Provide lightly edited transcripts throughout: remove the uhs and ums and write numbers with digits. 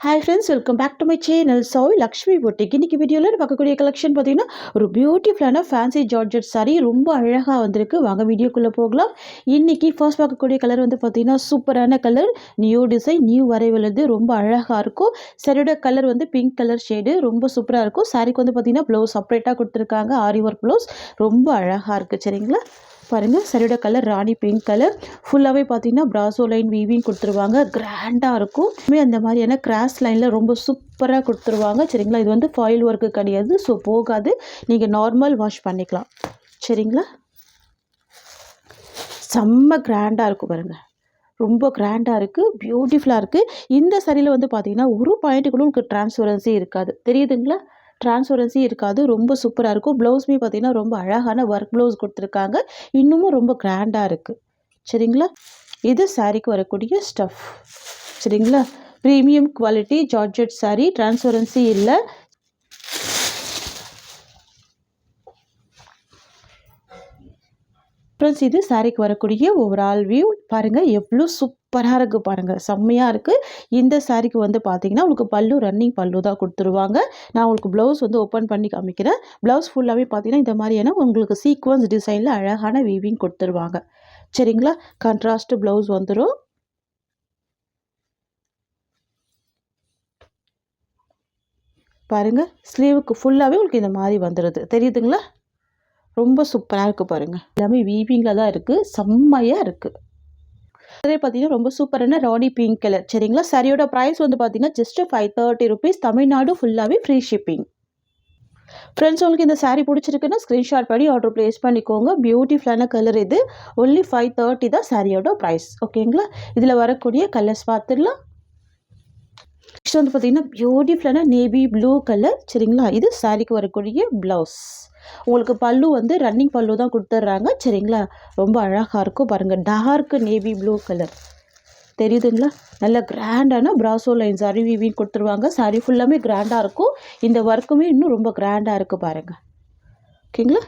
Hi friends, welcome back to my channel. Sai Lakshmi boutique. இன்னைக்கு வீடியோவில் பார்க்கக்கூடிய கலெக்ஷன் பார்த்தீங்கன்னா ஒரு பியூட்டிஃபுல்லான ஃபேன்சி ஜார்ஜெட் சாரீ ரொம்ப அழகாக வந்திருக்கு. வாங்க வீடியோக்குள்ளே போகலாம். இன்னைக்கு ஃபர்ஸ்ட் பார்க்கக்கூடிய கலர் வந்து பார்த்தீங்கன்னா சூப்பரான கலர், நியூ டிசைன், நியூ வரைவுலது ரொம்ப அழகாக இருக்கும். சரியோட கலர் வந்து பிங்க் கலர் ஷேடு, ரொம்ப சூப்பராக இருக்கும். சாரிக்கு வந்து பார்த்தீங்கன்னா ப்ளவுஸ் செப்பரேட்டாக கொடுத்துருக்காங்க. ஆரி ஒர்க் ப்ளவுஸ் ரொம்ப அழகாக இருக்குது. சரிங்களா, பாருங்கள். சரியோட கலர் ராணி பிங்க் கலர். ஃபுல்லாகவே பார்த்தீங்கன்னா பிராசோ லைன் வீவிங் கொடுத்துருவாங்க. கிராண்டாக இருக்கும். அந்த மாதிரியான கிராஸ் லைனில் ரொம்ப சூப்பராக கொடுத்துருவாங்க. சரிங்களா, இது வந்து ஃபாயில் ஒர்க்கு கிடையாது, ஸோ போகாது. நீங்கள் நார்மல் வாஷ் பண்ணிக்கலாம். சரிங்களா, செம்ம கிராண்டாக இருக்கும் பாருங்கள். ரொம்ப கிராண்டாக இருக்குது, பியூட்டிஃபுல்லாக இருக்குது. இந்த சரியில் வந்து பார்த்தீங்கன்னா ஒரு பாயிண்ட் கூட உங்களுக்கு டிரான்ஸ்பரன்சி இருக்காது. தெரியுதுங்களா, டிரான்ஸ்பரன்சி இருக்காது. ரொம்ப சூப்பராக இருக்கும். ப்ளவுஸுமே பார்த்தீங்கன்னா ரொம்ப அழகான ஒர்க் ப்ளவுஸ் கொடுத்துருக்காங்க. இன்னமும் ரொம்ப கிராண்டாக இருக்குது. சரிங்களா, இது சாரீக்கு வரக்கூடிய ஸ்டஃப். சரிங்களா, premium quality georgette sari, transparency இல்லை. ஃப்ரெண்ட்ஸ், இது சாரீக்கு வரக்கூடிய ஓவரால் வியூ பாருங்கள். எவ்வளோ சூப்பராக இருக்குது பாருங்கள், செம்மையாக இருக்குது. இந்த சாரீக்கு வந்து பார்த்தீங்கன்னா உங்களுக்கு பல்லு ரன்னிங் பல்லு தான் கொடுத்துருவாங்க. நான் உங்களுக்கு ப்ளவுஸ் வந்து ஓப்பன் பண்ணி காமிக்கிறேன். ப்ளவுஸ் ஃபுல்லாகவே பார்த்தீங்கன்னா இந்த மாதிரியான உங்களுக்கு சீக்வன்ஸ் டிசைனில் அழகான வீவிங் கொடுத்துருவாங்க. சரிங்களா, கான்ட்ராஸ்ட் ப்ளவுஸ் வந்துடும். பாருங்கள், ஸ்லீவுக்கு ஃபுல்லாகவே உங்களுக்கு இந்த மாதிரி வந்துடுது. தெரியுதுங்களா, ரொம்ப சூப்பராக இருக்குது பாருங்கள். எல்லாமே வீவிங்கில் தான் இருக்குது, செம்மையாக இருக்குது. அதே பார்த்தீங்கன்னா ரொம்ப சூப்பரான ராணி பிங்க் கலர். சரிங்களா, சாரியோட ப்ரைஸ் வந்து பார்த்தீங்கன்னா ஜஸ்ட் 530 rupees. தமிழ்நாடு ஃபுல்லாகவே ஃப்ரீ ஷிப்பிங். ஃப்ரெண்ட்ஸ், உங்களுக்கு இந்த சாரீ பிடிச்சிருக்குன்னா ஸ்க்ரீன்ஷாட் பண்ணி ஆர்டர் ப்ளேஸ் பண்ணிக்கோங்க. பியூட்டிஃபுல்லான கலர் இது. ஒன்லி 530 தான் சாரியோட ப்ரைஸ். ஓகேங்களா, இதில் வரக்கூடிய கலர்ஸ் பார்த்துடலாம். நெக்ஸ்ட் வந்து பார்த்தீங்கன்னா பியூட்டிஃபுல்லான நேவி ப்ளூ கலர். சரிங்களா, இது சாரீக்கு வரக்கூடிய ப்ளவுஸ். உங்களுக்கு பல்லு வந்து ரன்னிங் பல்லு தான் கொடுத்துட்றாங்க. சரிங்களா, ரொம்ப அழகாக இருக்கும் பாருங்கள். டார்க் நேவி ப்ளூ கலர் தெரியுதுங்களா, நல்ல கிராண்டான பிராசோ லைன்ஸ் அரி வீவிங் கொடுத்துருவாங்க. சாரீ ஃபுல்லாமே கிராண்டாக இருக்கும். இந்த ஒர்க்குமே இன்னும் ரொம்ப கிராண்டாக இருக்குது பாருங்கள். ஓகேங்களா,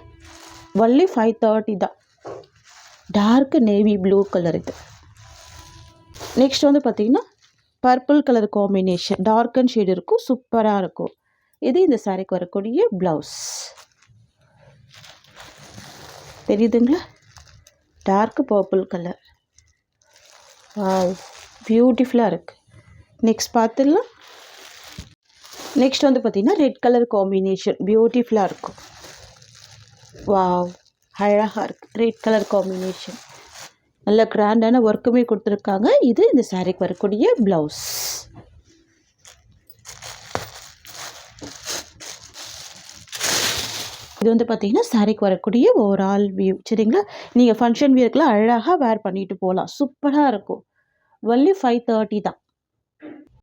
ஒன்லி 530 தான். டார்க் நேவி ப்ளூ கலர் இது. நெக்ஸ்ட் வந்து பார்த்தீங்கன்னா purple colour combination, dark and shade இருக்கும், சூப்பராக இருக்கும். இது இந்த சாரீக்கு வரக்கூடிய ப்ளவுஸ். தெரியுதுங்களா, டார்க் பர்பிள் கலர். வாவ், பியூட்டிஃபுல்லாக இருக்குது. நெக்ஸ்ட் பார்த்துடலாம். நெக்ஸ்ட் வந்து பார்த்திங்கன்னா ரெட் கலர் காம்பினேஷன், பியூட்டிஃபுல்லாக இருக்கும். வாவ், அழகாக இருக்குது. ரெட் கலர் காம்பினேஷன், நல்ல கிராண்டான ஒர்க்குமே கொடுத்துருக்காங்க. இது இந்த சாரீக்கு வரக்கூடிய ப்ளவுஸ். இது வந்து பார்த்தீங்கன்னா சாரீக்கு வரக்கூடிய ஓவரால் வியூ. சரிங்களா, நீங்கள் ஃபங்க்ஷன் வியர்க்கெலாம் அழகாக வேர் பண்ணிட்டு போகலாம். சூப்பராக இருக்கும். ஒன்லி 530 தான்.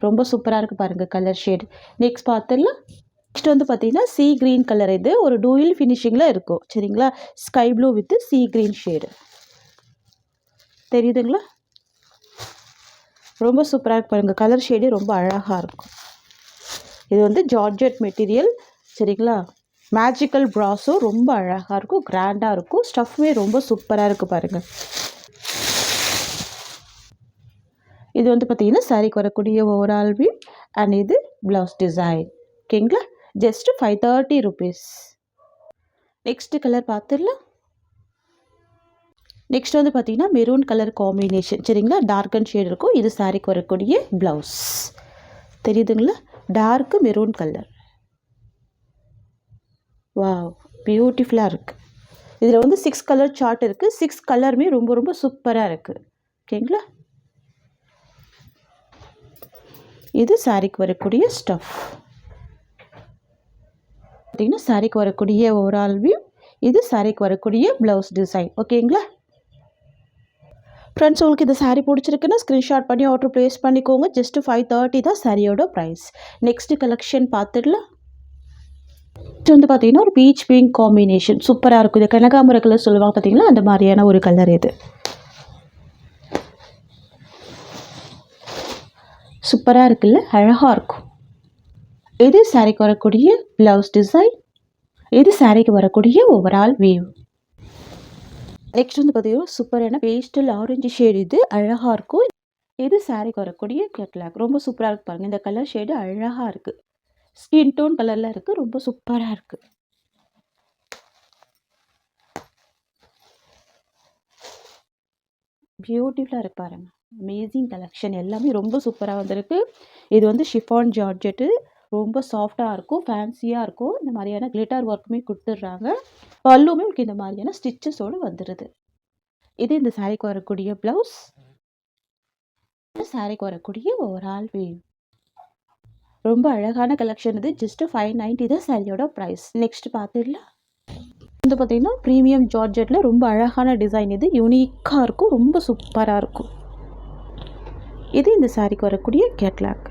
ரொம்ப சூப்பராக இருக்குது பாருங்கள் கலர் ஷேடு. நெக்ஸ்ட் பார்த்துடலாம். நெக்ஸ்ட் வந்து பார்த்தீங்கன்னா சி க்ரீன் கலர். இது ஒரு டூயில் ஃபினிஷிங்கில் இருக்கும். சரிங்களா, sky blue with C green shade. தெரியுதுங்களா, ரொம்ப சூப்பராக இருக்கு பாருங்கள். கலர் ஷேடு ரொம்ப அழகாக இருக்கும். இது வந்து ஜார்ஜெட் மெட்டீரியல். சரிங்களா, மேஜிக்கல் ப்ராஸோ ரொம்ப அழகாக இருக்கும், கிராண்டாக இருக்கும். ஸ்டஃப்மே ரொம்ப சூப்பராக இருக்குது பாருங்கள். இது வந்து பார்த்தீங்கன்னா சாரீக்கு வரக்கூடிய ஓவரால் வியூ அண்ட் இது ப்ளவுஸ் டிசைன். ஓகேங்களா, ஜஸ்ட் 530 rupees. நெக்ஸ்ட் கலர் பார்த்துடலாம். நெக்ஸ்ட் வந்து பார்த்தீங்கன்னா மெரூன் கலர் காம்பினேஷன். சரிங்களா, டார்க் அண்ட் ஷேட் இருக்கும். இது சாரீக்கு வரக்கூடிய ப்ளவுஸ். தெரியுதுங்களா, டார்க் மெரூன் கலர். வாவ், பியூட்டிஃபுல்லாக இருக்குது. இதில் வந்து 6 கலர் சார்ட் இருக்குது. 6 கலருமே ரொம்ப ரொம்ப சூப்பராக இருக்குது. ஓகேங்களா, இது சாரீக்கு வரக்கூடிய ஸ்டஃப். பார்த்தீங்கன்னா சாரீக்கு வரக்கூடிய ஓவரால் வியூ. இது சாரீக்கு வரக்கூடிய ப்ளவுஸ் டிசைன். ஓகேங்களா ஃப்ரெண்ட்ஸ், உங்களுக்கு இந்த சாரீ பிடிச்சிருக்குன்னா ஸ்க்ரீன்ஷாட் பண்ணி ஆர்டர் ப்ளேஸ் பண்ணிக்கோங்க. ஜஸ்ட் 530 தான் சாரியோட ப்ரைஸ். நெக்ஸ்ட் கலெக்ஷன் பார்த்துடலாம். இது வந்து பார்த்தீங்கன்னா ஒரு பீச் பிங்க் காம்பினேஷன், சூப்பராக இருக்கும். இது கனகாம்பர கலர் சொல்லுவாங்க பார்த்தீங்களா, அந்த மாதிரியான ஒரு கலர். இது சூப்பராக இருக்குல்ல, அழகாக இருக்கும். இது சாரீக்கு வரக்கூடிய ப்ளவுஸ் டிசைன். இது சாரீக்கு வரக்கூடிய ஓவரால் வியூ. நெக்ஸ்ட் வந்து பார்த்தீங்கன்னா சூப்பரான பேஸ்டல் ஆரஞ்சு ஷேடு. இது அழகாக இருக்கும். இது சாரீக்கு வரக்கூடிய கேட்லாக். ரொம்ப சூப்பரா இருக்கு பாருங்க. இந்த கலர் ஷேடு அழகா இருக்கு. ஸ்கின் டோன் கலர்ல இருக்கு. ரொம்ப சூப்பரா இருக்கு. பியூட்டிஃபுல்லா இருக்கு பாருங்க. அமேசிங் கலெக்ஷன் எல்லாமே ரொம்ப சூப்பரா வந்திருக்கு. இது வந்து ஷிஃபான் ஜார்ஜெட்டு. ரொம்ப சாஃப்ட்டா இருக்கும். ஃபேன்சியா இருக்கும். இந்த மாதிரியான கிளிட்டர் ஒர்க்குமே குடுத்துடுறாங்க. பல்லுமே உங்களுக்கு இந்த மாதிரியான ஸ்டிச்சஸோட வந்துருது. இது இந்த சாரீக்கு வரக்கூடிய பிளவுஸ். இந்த சாரீக்கு வரக்கூடிய ஓவரால் வியூ. ரொம்ப அழகான கலெக்ஷன் இது. ஜஸ்ட் 590 தான் சாரியோட பிரைஸ். நெக்ஸ்ட் பார்த்துடலாம். வந்து பார்த்தீங்கன்னா ப்ரீமியம் ஜார்ஜெட்ல ரொம்ப அழகான டிசைன். இது யூனிக்கா இருக்கும். ரொம்ப சூப்பரா இருக்கும். இது இந்த சாரீக்கு வரக்கூடிய கேட்லாக்.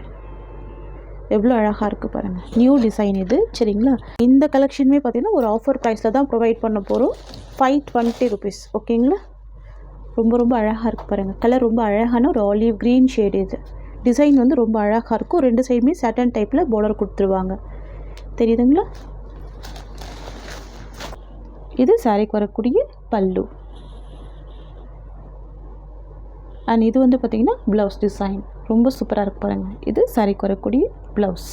எவ்வளோ அழகாக இருக்குது பாருங்கள். நியூ டிசைன் இது. சரிங்களா? இந்த கலெக்ஷனுமே பார்த்தீங்கன்னா ஒரு ஆஃபர் ப்ரைஸில் தான் ப்ரொவைட் பண்ண போகிறோம். 520 rupees. ஓகேங்களா? ரொம்ப ரொம்ப அழகாக இருக்குது பாருங்கள். கலர் ரொம்ப அழகான ஒரு ஆலிவ் க்ரீன் ஷேடு இது. டிசைன் வந்து ரொம்ப அழகாக இருக்கும். 2 சைடுமே சாட்டன் டைப்பில் பார்டர் கொடுத்துருவாங்க. தெரியுதுங்களா? இது சாரீக்கு வரக்கூடிய பல்லு. அண்ட் இது வந்து பார்த்திங்கன்னா ப்ளவுஸ் டிசைன். ரொம்ப சூப்பராக இருக்கு பாருங்கள். இது சாரீக்கு வரக்கூடிய ப்ளவுஸ்.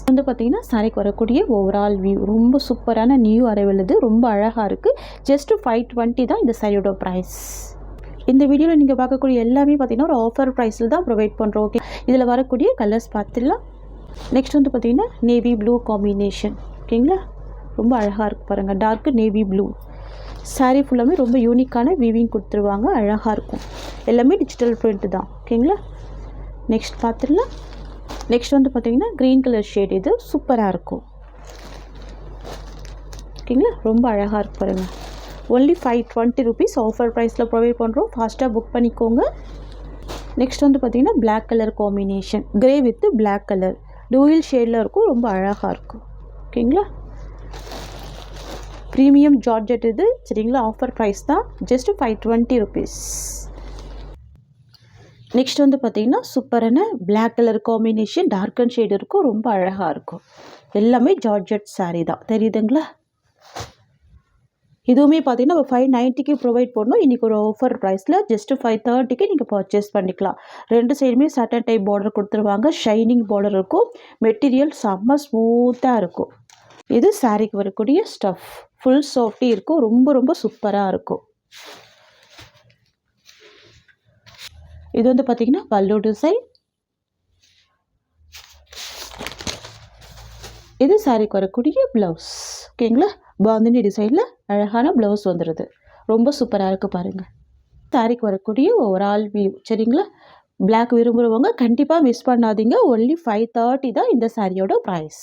வந்து பார்த்திங்கன்னா சாரீக்கு வரக்கூடிய ஓவரால் வியூ. ரொம்ப சூப்பரான நியூ அரைவல் இது. ரொம்ப அழகாக இருக்குது. ஜஸ்ட்டு 520 தான் இந்த சாரியோட ப்ரைஸ். இந்த வீடியோவில் நீங்கள் பார்க்கக்கூடிய எல்லாமே பார்த்திங்கன்னா ஒரு ஆஃபர் ப்ரைஸில் தான் ப்ரொவைட் பண்ணுறோம். ஓகே, இதில் வரக்கூடிய கலர்ஸ் பார்த்துடலாம். நெக்ஸ்ட் வந்து பார்த்திங்கன்னா நேவி ப்ளூ காம்பினேஷன். ஓகேங்களா? ரொம்ப அழகாக இருக்குது பாருங்கள். Torque navy blue. சாரீ ஃபுல்லாமே ரொம்ப யூனிக்கான வீவிங் கொடுத்துருவாங்க. அழகாக இருக்கும். எல்லாமே டிஜிட்டல் பிரிண்ட் தான். ஓகேங்களா? நெக்ஸ்ட் பார்த்துடலாம். நெக்ஸ்ட் வந்து பார்த்திங்கன்னா க்ரீன் கலர் ஷேட். இது சூப்பராக இருக்கும். ஓகேங்களா? ரொம்ப அழகாக இருக்கு பாருங்கள். ஒன்லி 520 rupees ஆஃபர் ப்ரைஸில் ப்ரொவைட் பண்ணுறோம். ஃபாஸ்ட்டாக புக் பண்ணிக்கோங்க. நெக்ஸ்ட் வந்து பார்த்திங்கன்னா black colour combination. Grey with black colour dual ஷேடில் இருக்கும். ரொம்ப அழகாக இருக்கும். ஓகேங்களா? ப்ரீமியம் ஜார்ஜெட் இது. சரிங்களா? ஆஃபர் ப்ரைஸ் தான். Just 520 rupees. நெக்ஸ்ட் வந்து பார்த்திங்கன்னா சூப்பரான பிளாக் கலர் காம்பினேஷன். டார்க்கன் ஷேடு இருக்கும். ரொம்ப அழகாக இருக்கும். எல்லாமே ஜார்ஜெட் சாரீ தான். தெரியுதுங்களா? இதுவுமே பார்த்தீங்கன்னா 590க்கு ப்ரொவைட் பண்ணோம். இன்றைக்கி ஒரு ஆஃபர் ப்ரைஸில் ஜஸ்ட்டு 530க்கு நீங்கள் பர்ச்சேஸ் பண்ணிக்கலாம். 2 சைடுமே சாட்டன் டைப் பார்டர் கொடுத்துருவாங்க. ஷைனிங் பார்டர் இருக்கும். மெட்டீரியல் செம்ம ஸ்மூத்தாக இருக்கும். இது சாரீக்கு வரக்கூடிய ஸ்டஃப். ஃபுல் சாஃப்டி இருக்கும். ரொம்ப ரொம்ப சூப்பராக இருக்கும். இது வந்து பார்த்திங்கன்னா பல்லு டிசைன். இது சாரீக்கு வரக்கூடிய ப்ளவுஸ். ஓகேங்களா? பாந்தினி டிசைனில் அழகான ப்ளவுஸ் வந்துடுது. ரொம்ப சூப்பராக இருக்குது பாருங்கள். சாரீக்கு வரக்கூடிய ஓவரால் வியூ. சரிங்களா? பிளாக் விரும்புகிறவங்க கண்டிப்பாக மிஸ் பண்ணாதீங்க. ஒன்லி 530 தான் இந்த சாரியோட ப்ரைஸ்.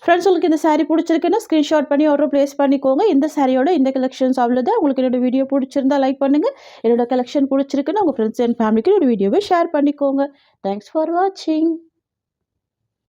ஃப்ரெண்ட்ஸ், உங்களுக்கு இந்த சாரீ பிடிச்சிருக்குன்னா ஸ்க்ரீன்ஷாட் பண்ணி ஆர்டர் ப்ளேஸ் பண்ணிக்கோங்க. இந்த சாரியோட இந்த கலெக்ஷன்ஸ் அவ்வளோதான். உங்களுக்கு என்னோடய வீடியோ பிடிச்சிருந்தா லைக் பண்ணுங்கள். என்னோடய கலெக்ஷன் பிடிச்சிருக்குன்னா உங்கள் ஃப்ரெண்ட்ஸ் அண்ட் ஃபேமிலிக்கு என்னோடய வீடியோவை ஷேர் பண்ணிக்கோங்க. தேங்க்ஸ் ஃபார் வாட்சிங்.